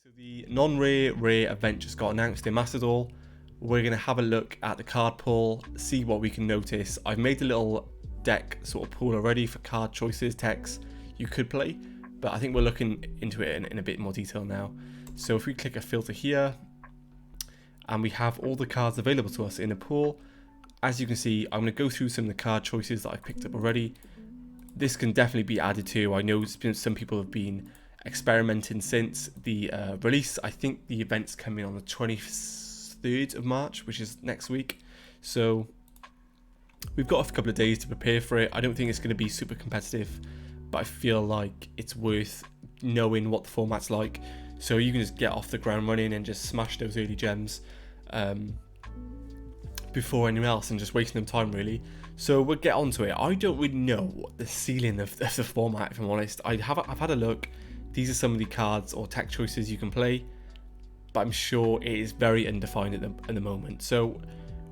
So the non-rare rare event just got announced in Master Duel. We're going to have a look at the card pool, see what we can notice. I've made a little deck sort of pool already for card choices, techs you could play, but I think we're looking into it in a bit more detail now. So if we click a filter here, and we have all the cards available to us in a pool, as you can see, I'm going to go through some of the card choices that I've picked up already. This can definitely be added to. I know some people have been experimenting since the release. I think the event's coming on the 23rd of March, which is next week. So we've got a couple of days to prepare for it. I don't think it's going to be super competitive, but I feel like it's worth knowing what the format's like. So you can just get off the ground running and just smash those early gems before anyone else and just wasting them time really. So we'll get onto it. I don't really know what the ceiling of the format, if I'm honest. I've had a look. These are some of the cards or tech choices you can play, but I'm sure it is very undefined at the moment. So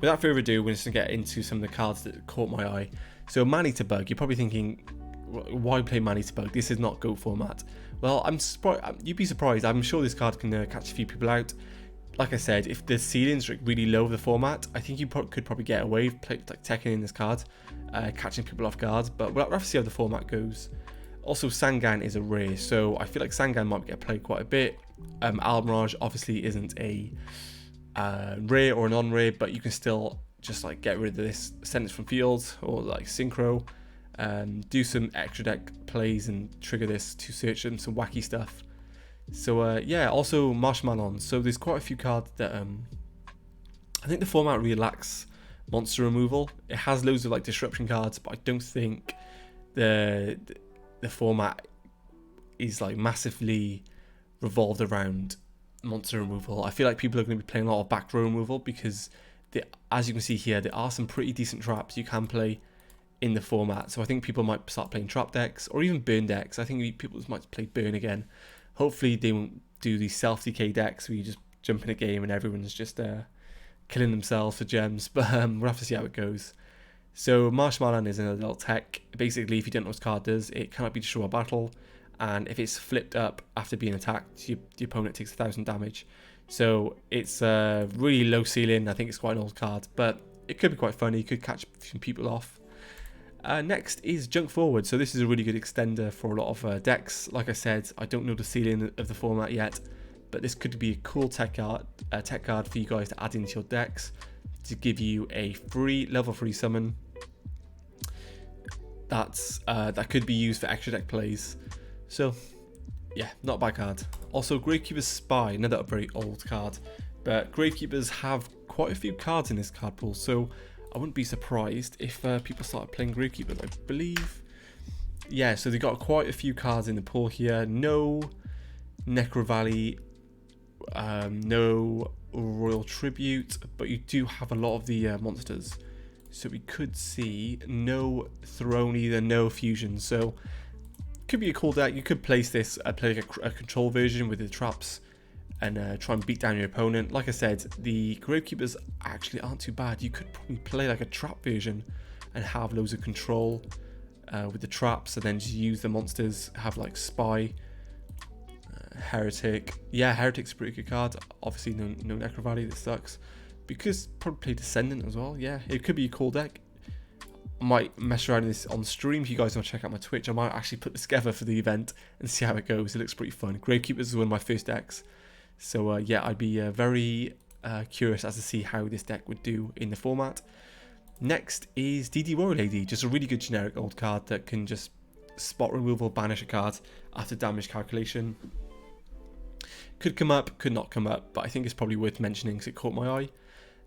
without further ado, we're just going to get into some of the cards that caught my eye. So Man-Eater Bug, you're probably thinking, why play Man-Eater Bug? This is not GOAT format. Well, you'd be surprised. I'm sure this card can catch a few people out. Like I said, if the ceiling's really low of the format, I think you could probably get away with like teching in this card, catching people off guard, but we'll have to see how the format goes. Also, Sangan is a rare, so I feel like Sangan might get played quite a bit. Almirage obviously isn't a rare or non-rare, but you can still just like get rid of this, send it from field or like synchro, do some extra deck plays and trigger this to search some wacky stuff. So yeah, also Marshmallow. So there's quite a few cards that I think the format really lacks monster removal. It has loads of like disruption cards, but I don't think the format is like massively revolved around monster removal. I feel like people are going to be playing a lot of back row removal because as you can see here, there are some pretty decent traps you can play in the format. So I think people might start playing trap decks or even burn decks. I think people might play burn again. Hopefully they won't do these self-decay decks where you just jump in a game and everyone's just killing themselves for gems. But we'll have to see how it goes. So Marshmallow is another little tech. Basically, if you don't know what this card does, it cannot be destroyed by battle. And if it's flipped up after being attacked, the opponent takes 1,000 damage. So it's a really low ceiling. I think it's quite an old card, but it could be quite funny. You could catch some people off. Next is Junk Forward. So this is a really good extender for a lot of decks. Like I said, I don't know the ceiling of the format yet, but this could be a cool tech card for you guys to add into your decks to give you a free level 3 summon. That could be used for extra deck plays. So yeah, not a bad card. Also, Gravekeeper's Spy, another very old card, but Gravekeepers have quite a few cards in this card pool, so I wouldn't be surprised if people started playing Gravekeepers, I believe. Yeah, so they got quite a few cards in the pool here. No Necro Valley, no Royal Tribute, but you do have a lot of the monsters. So we could see no Throne either, no Fusion. So could be a cool deck. You could place this, play like a control version with the traps and try and beat down your opponent. Like I said, the Gravekeepers actually aren't too bad. You could probably play like a trap version and have loads of control with the traps, and then just use the monsters, have like Spy, Heretic. Yeah, Heretic's a pretty good card. Obviously no Necro Valley, that sucks. But you could probably play Descendant as well. Yeah, it could be a cool deck. I might mess around with this on stream. If you guys want to check out my Twitch, I might actually put this together for the event and see how it goes. It looks pretty fun. Gravekeepers is one of my first decks. So yeah, I'd be very curious as to see how this deck would do in the format. Next is DD Warrior Lady, just a really good generic old card that can just spot removal, banish a card after damage calculation. Could come up, could not come up, but I think it's probably worth mentioning because it caught my eye.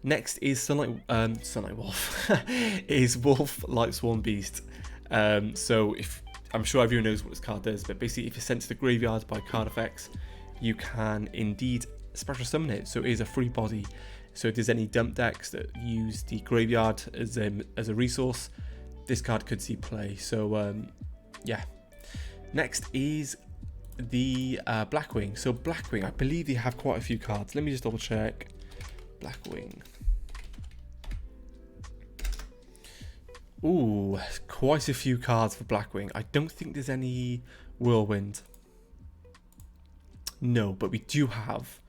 Next is Sunlight Wolf, is Wolf Lightsworn Beast. So I'm sure everyone knows what this card does, but basically if you're sent to the graveyard by card effects, you can indeed special summon it. So it is a free body. So if there's any dump decks that use the graveyard as a resource, this card could see play. So yeah. Next is the Blackwing. So Blackwing, I believe they have quite a few cards. Let me just double check. Blackwing. Ooh, quite a few cards for Blackwing. I don't think there's any Whirlwind. No, but we do have,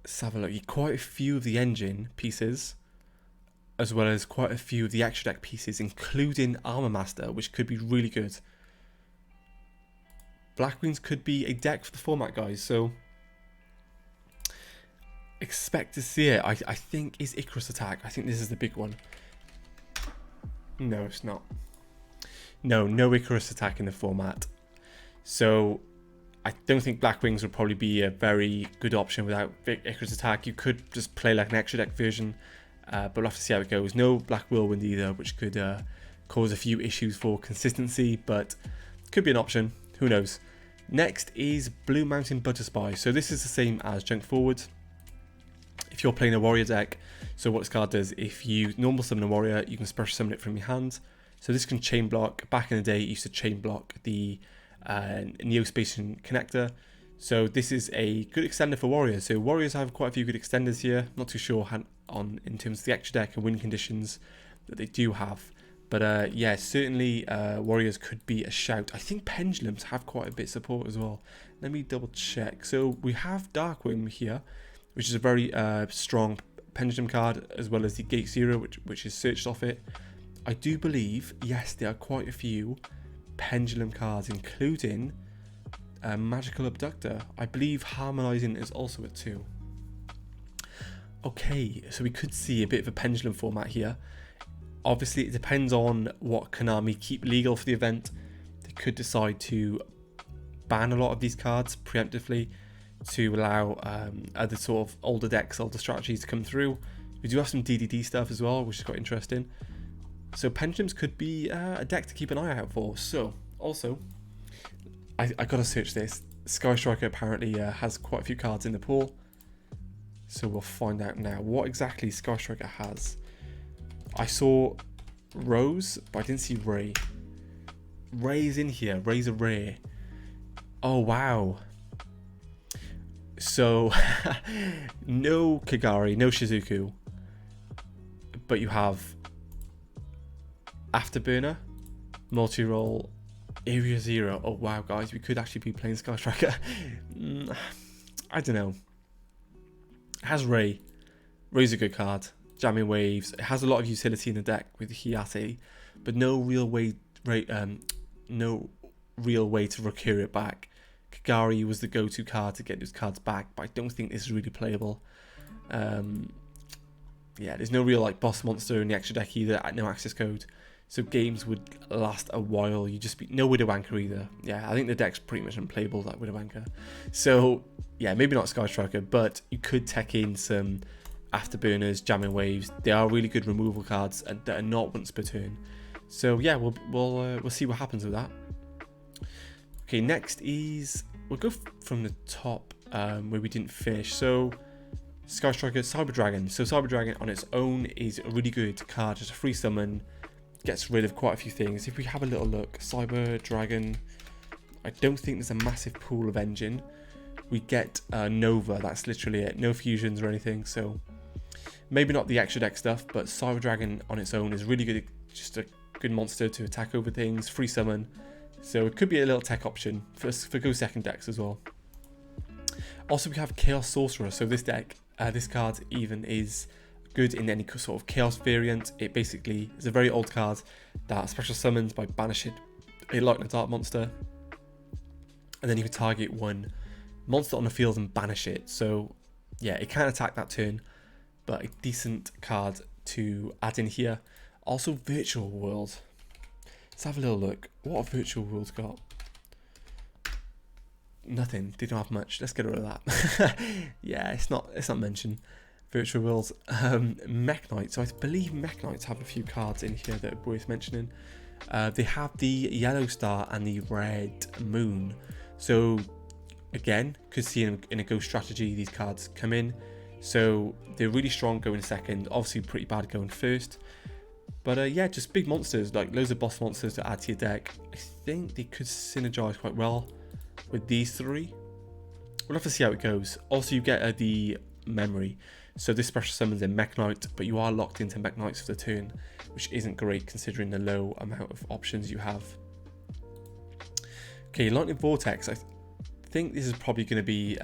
let's have a look, quite a few of the engine pieces, as well as quite a few of the extra deck pieces, including Armor Master, which could be really good. Black Wings could be a deck for the format, guys, so expect to see it. I think is Icarus Attack. I think this is the big one. No, it's not. No Icarus Attack in the format. So I don't think Black Wings would probably be a very good option without Icarus Attack. You could just play like an extra deck version, but we'll have to see how it goes. No Black Whirlwind either, which could cause a few issues for consistency, but could be an option. Who knows? Next is Blue Mountain Butterspy. So this is the same as Junk Forward. If you're playing a warrior deck, so what this card does, if you normal summon a warrior, you can special summon it from your hand. So this can chain block. Back in the day, it used to chain block the Neospatian connector. So this is a good extender for warriors. So warriors have quite a few good extenders here. Not too sure in terms of the extra deck and win conditions that they do have. But yeah, certainly warriors could be a shout. I think pendulums have quite a bit of support as well. Let me double check. So we have Darkwing here, which is a very strong pendulum card, as well as the Gate Zero, which is searched off it. I do believe, yes, there are quite a few pendulum cards, including Magical Abductor. I believe Harmonizing is also at 2. Okay, so we could see a bit of a pendulum format here. Obviously, it depends on what Konami keep legal for the event. They could decide to ban a lot of these cards preemptively to allow other sort of older decks, older strategies to come through. We do have some DDD stuff as well, which is quite interesting. So pendulums could be a deck to keep an eye out for. So also, I gotta search this. Sky Striker apparently has quite a few cards in the pool. So we'll find out now what exactly Sky Striker has. I saw Rose, but I didn't see Ray. Ray's in here. Ray's a rare. Oh, wow. So, no Kagari, no Shizuku. But you have Afterburner, Multi-Roll, Area Zero. Oh, wow, guys. We could actually be playing Sky Striker. I don't know. It has Ray. Ray's a good card. Jamming Waves. It has a lot of utility in the deck with Hiyate, but no real way to recur it back. Kagari was the go-to card to get those cards back, but I don't think this is really playable. Yeah, there's no real like boss monster in the extra deck either. No access code, so games would last a while. You just be no Widow Anchor either. Yeah, I think the deck's pretty much unplayable, like Widow Anchor. So yeah, maybe not Sky Striker, but you could tech in some Afterburners, Jamming Waves. They are really good removal cards and that are not once per turn. So yeah, we'll see what happens with that. Okay, next is we'll go from the top where we didn't finish. So Sky Striker, Cyber Dragon. So Cyber Dragon on its own is a really good card, just a free summon, gets rid of quite a few things. If we have a little look, Cyber Dragon, I don't think there's a massive pool of engine. We get Nova, that's literally it. No fusions or anything, so maybe not the extra deck stuff, but Cyber Dragon on its own is really good, just a good monster to attack over things, free summon. So it could be a little tech option for go second decks as well. Also, we have Chaos Sorcerer. So this deck, this card even is good in any sort of Chaos variant. It basically is a very old card that special summons by banish it, a light and a dark monster, and then you can target one monster on the field and banish it. So yeah, it can attack that turn, but a decent card to add in here. Also, Virtual World. Let's have a little look. What have Virtual World's got? Nothing. They don't have much. Let's get rid of that. Yeah, it's not mentioned. Virtual Worlds. Mech Knight. So I believe Mech Knights have a few cards in here that are worth mentioning. They have the Yellow Star and the Red Moon. So again, could see in a Ghost strategy these cards come in. So they're really strong going second. Obviously pretty bad going first. But yeah, just big monsters, like loads of boss monsters to add to your deck. I think they could synergize quite well with these three. We'll have to see how it goes. Also, you get the memory. So this special summons in Mech Knight, but you are locked into Mech Knights for the turn, which isn't great considering the low amount of options you have. Okay, Lightning Vortex. think this is probably going to be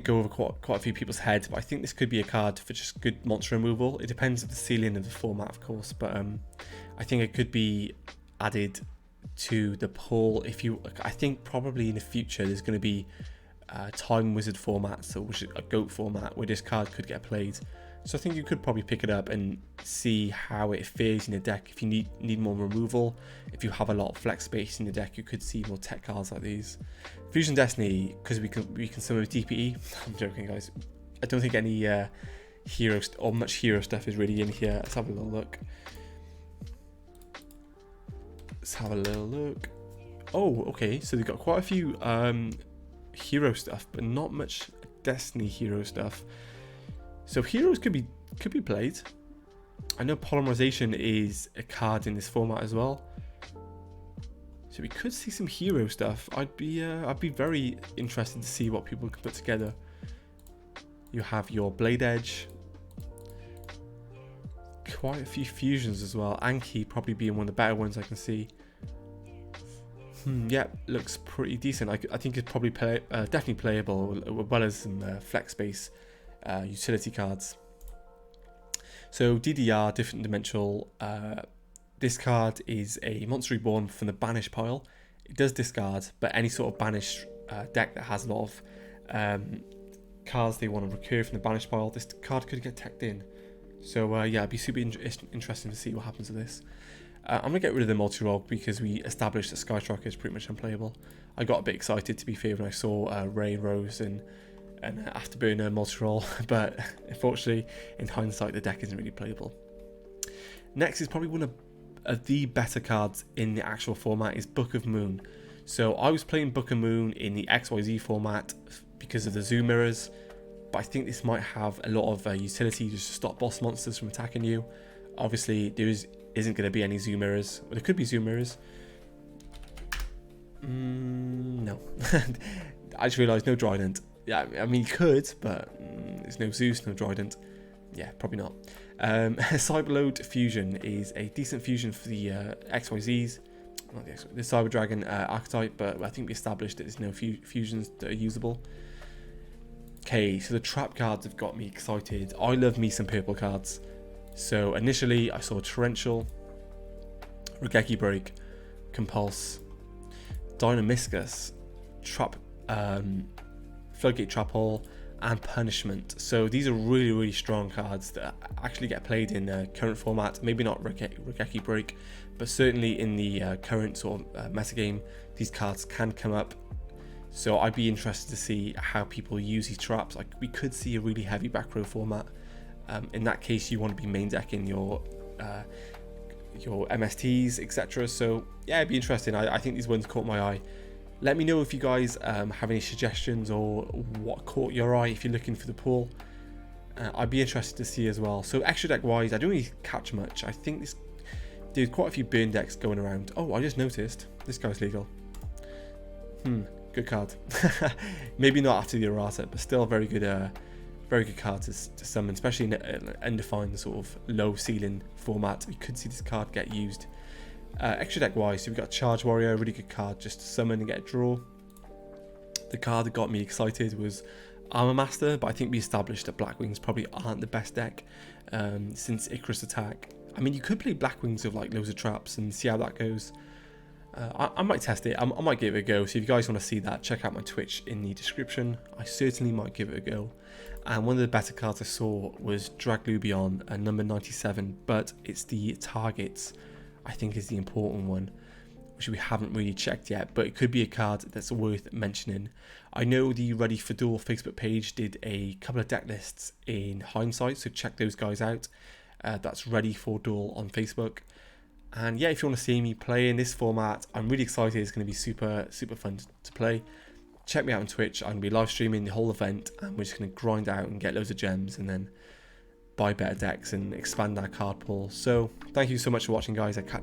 go over quite a few people's heads, but I think this could be a card for just good monster removal. It depends on the ceiling of the format, of course, but I think it could be added to the pool. I think probably in the future there's going to be time wizard formats, which is a goat format, where this card could get played. So I think you could probably pick it up and see how it fares in the deck. If you need more removal, if you have a lot of flex space in the deck, you could see more tech cards like these. Fusion Destiny, because we can summon with DPE. I'm joking, guys. I don't think any hero or much hero stuff is really in here. Let's have a little look. Oh, okay. So they've got quite a few hero stuff, but not much Destiny hero stuff. So heroes could be played. I know polymerization is a card in this format as well, so we could see some hero stuff. I'd be very interested to see what people can put together. You have your Blade Edge, quite a few fusions as well. Anki probably being one of the better ones I can see. Yeah, looks pretty decent. I think it's probably definitely playable, as well as some flex space utility cards. So DDR, different dimensional. This card is a monster reborn from the banish pile. It does discard, but any sort of banish deck that has a lot of cards they want to recur from the banish pile, this card could get teched in. So yeah, it'd be super interesting to see what happens with this. I'm going to get rid of the multi-roll because we established that Skytracker is pretty much unplayable. I got a bit excited, to be fair, when I saw Ray, Rose and Afterburner multi-roll, but unfortunately, in hindsight, the deck isn't really playable. Next is probably one of the better cards in the actual format is Book of Moon. So I was playing Book of Moon in the XYZ format because of the Zoo Mirrors, but I think this might have a lot of utility just to stop boss monsters from attacking you. Obviously, there isn't going to be any Zoo Mirrors. Well, there could be Zoo Mirrors. No. I just realised no Trident. Yeah, I mean, you could, but there's no Zeus, no Trident. Yeah, probably not. Cyberload Fusion is a decent fusion for the XYZs, not the Cyber Dragon archetype, but I think we established that there's no fusions that are usable. Okay, so the trap cards have got me excited. I love me some purple cards. So initially I saw Torrential, Regeki Break, Compulse, Dynamiscus, Trap, Floodgate Trap Hole, and Punishment. So these are really strong cards that actually get played in the current format. Maybe not Regeki Break, but certainly in the current sort of metagame, these cards can come up. So I'd be interested to see how people use these traps. Like, we could see a really heavy back row format. In that case, you want to be main decking your MSTs, etc. So yeah, it'd be interesting. I think these ones caught my eye. Let me know if you guys have any suggestions or what caught your eye if you're looking for the pool. I'd be interested to see as well. So extra deck wise, I don't really catch much. I think there's quite a few burn decks going around. Oh, I just noticed this guy's legal. Good card. Maybe not after the errata, but still very good card to summon, especially in an undefined sort of low ceiling format. We could see this card get used. Extra deck wise, so we've got Charge Warrior, a really good card just to summon and get a draw. The card that got me excited was Armor Master, but I think we established that Blackwings probably aren't the best deck since Icarus Attack. I mean, you could play Blackwings with like loads of traps and see how that goes. I might test it. I might give it a go. So if you guys want to see that, check out my Twitch in the description. I certainly might give it a go. And one of the better cards I saw was Draglubion, number 97, but it's the targets I think is the important one, which we haven't really checked yet, but it could be a card that's worth mentioning. I know the Ready for Duel Facebook page did a couple of deck lists in hindsight, so check those guys out. That's Ready for Duel on Facebook. And yeah, if you want to see me play in this format, I'm really excited. It's going to be super fun to play. Check me out on Twitch. I'm going to be live streaming the whole event, and we're just going to grind out and get loads of gems and then buy better decks and expand our card pool. So thank you so much for watching, guys. I'll catch